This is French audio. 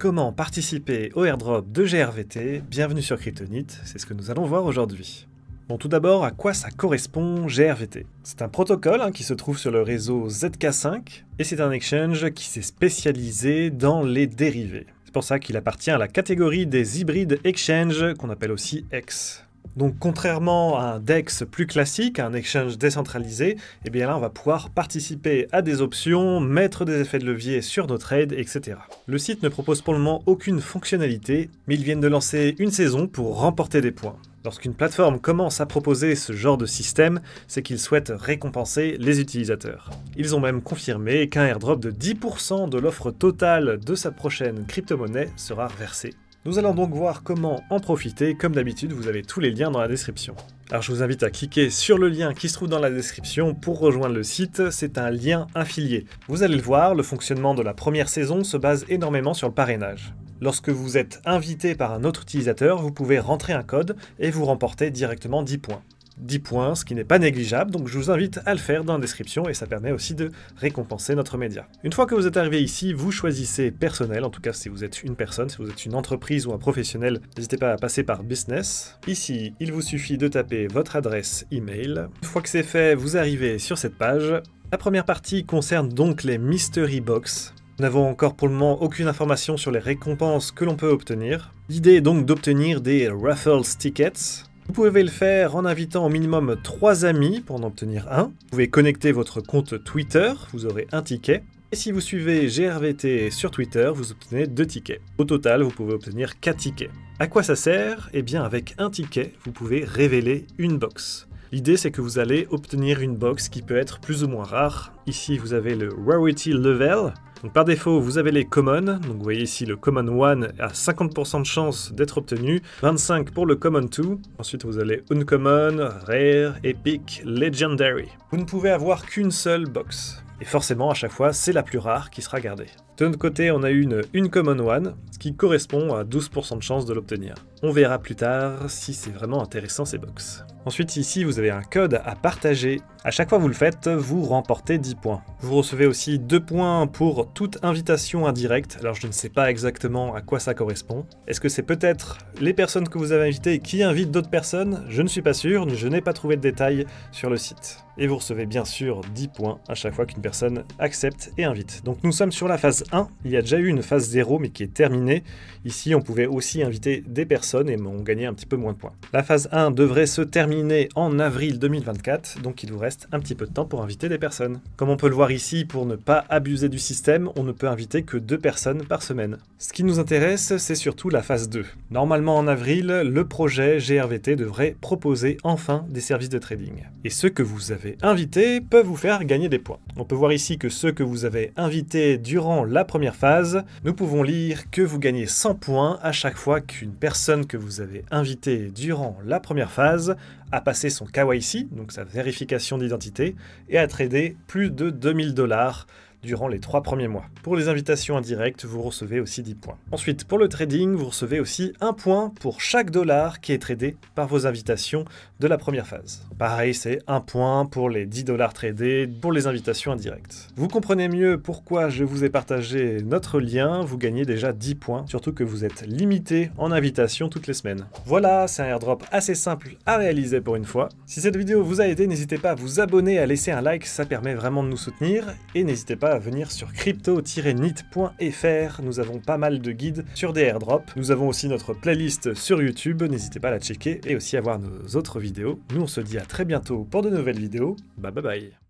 comment participer au airdrop de GRVT? Bienvenue sur Kryptonit, c'est ce que nous allons voir aujourd'hui. Bon, tout d'abord, à quoi ça correspond GRVT? C'est un protocole qui se trouve sur le réseau ZK5 et c'est un exchange qui s'est spécialisé dans les dérivés. C'est pour ça qu'il appartient à la catégorie des hybrides exchange qu'on appelle aussi EX. Donc contrairement à un DEX plus classique, un exchange décentralisé, et bien là on va pouvoir participer à des options, mettre des effets de levier sur nos trades, etc. Le site ne propose pour le moment aucune fonctionnalité, mais ils viennent de lancer une saison pour remporter des points. Lorsqu'une plateforme commence à proposer ce genre de système, c'est qu'ils souhaitent récompenser les utilisateurs. Ils ont même confirmé qu'un airdrop de 10% de l'offre totale de sa prochaine crypto-monnaie sera versé. Nous allons donc voir comment en profiter. Comme d'habitude, vous avez tous les liens dans la description. Alors je vous invite à cliquer sur le lien qui se trouve dans la description pour rejoindre le site, c'est un lien affilié. Vous allez le voir, le fonctionnement de la première saison se base énormément sur le parrainage. Lorsque vous êtes invité par un autre utilisateur, vous pouvez rentrer un code et vous remportez directement 10 points. 10 points, ce qui n'est pas négligeable, donc je vous invite à le faire dans la description et ça permet aussi de récompenser notre média. Une fois que vous êtes arrivé ici, vous choisissez personnel, en tout cas si vous êtes une personne, si vous êtes une entreprise ou un professionnel, n'hésitez pas à passer par business. Ici, il vous suffit de taper votre adresse email. Une fois que c'est fait, vous arrivez sur cette page. La première partie concerne donc les Mystery Box. Nous n'avons encore pour le moment aucune information sur les récompenses que l'on peut obtenir. L'idée est donc d'obtenir des Raffles Tickets. Vous pouvez le faire en invitant au minimum 3 amis pour en obtenir un. Vous pouvez connecter votre compte Twitter, vous aurez un ticket. Et si vous suivez GRVT sur Twitter, vous obtenez 2 tickets. Au total, vous pouvez obtenir 4 tickets. À quoi ça sert? Eh bien, avec un ticket, vous pouvez révéler une box. L'idée, c'est que vous allez obtenir une box qui peut être plus ou moins rare. Ici, vous avez le Rarity Level. Donc par défaut, vous avez les Common, donc vous voyez ici le Common 1 a 50% de chance d'être obtenu, 25 pour le Common 2, ensuite vous avez Uncommon, Rare, Epic, Legendary. Vous ne pouvez avoir qu'une seule box, et forcément à chaque fois c'est la plus rare qui sera gardée. De notre côté, on a eu une Common 1, ce qui correspond à 12% de chance de l'obtenir. On verra plus tard si c'est vraiment intéressant ces box. Ensuite ici vous avez un code à partager. À chaque fois que vous le faites, vous remportez 10 points. Vous recevez aussi 2 points pour toute invitation indirecte. Alors je ne sais pas exactement à quoi ça correspond. Est-ce que c'est peut-être les personnes que vous avez invitées qui invitent d'autres personnes? Je ne suis pas sûr, je n'ai pas trouvé de détails sur le site. Et vous recevez bien sûr 10 points à chaque fois qu'une personne accepte et invite. Donc nous sommes sur la phase 1. Il y a déjà eu une phase 0 mais qui est terminée. Ici on pouvait aussi inviter des personnes et on gagnait un petit peu moins de points. La phase 1 devrait se terminer en avril 2024, donc il vous reste un petit peu de temps pour inviter des personnes. Comme on peut le voir ici, pour ne pas abuser du système, on ne peut inviter que 2 personnes par semaine. Ce qui nous intéresse, c'est surtout la phase 2. Normalement en avril, le projet GRVT devrait proposer enfin des services de trading. Et ceux que vous avez invités peuvent vous faire gagner des points. On peut voir ici que ceux que vous avez invités durant la première phase, nous pouvons lire que vous gagnez 100 points à chaque fois qu'une personne que vous avez invitée durant la première phase a passé son KYC, donc sa vérification d'identité, et a tradé plus de 2000 $ durant les 3 premiers mois. Pour les invitations indirectes, vous recevez aussi 10 points. Ensuite, pour le trading, vous recevez aussi 1 point pour chaque dollar qui est tradé par vos invitations de la première phase. Pareil, c'est 1 point pour les 10 $ tradés pour les invitations indirectes. Vous comprenez mieux pourquoi je vous ai partagé notre lien, vous gagnez déjà 10 points, surtout que vous êtes limité en invitation toutes les semaines. Voilà, c'est un airdrop assez simple à réaliser pour une fois. Si cette vidéo vous a aidé, n'hésitez pas à vous abonner, à laisser un like, ça permet vraiment de nous soutenir, et n'hésitez pas à venir sur crypto-nit.fr, nous avons pas mal de guides sur des airdrops. Nous avons aussi notre playlist sur YouTube, n'hésitez pas à la checker et aussi à voir nos autres vidéos. Nous on se dit à très bientôt pour de nouvelles vidéos, bye bye bye.